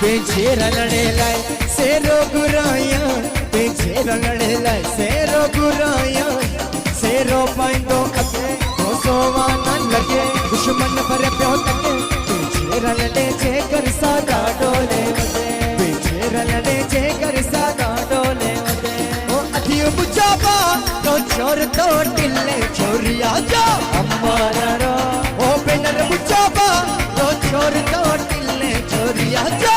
पीछे रलड़े लाए सेरो गुराया पीछे रलड़े लाए सेरो गुराया सेरो पाइंदो अके तो सोवा न लगे दुश्मन पर प्यो तके पीछे रलड़े जे कर सादा डोले वदे पीछे रलड़े जे कर सादा डोले वदे ओ अधियो बुझावा तो चोर तो टिल्ले चोरिया जा हमारा रो ओ बेनर बुझावा तो चोर तो टिल्ले चोरिया जा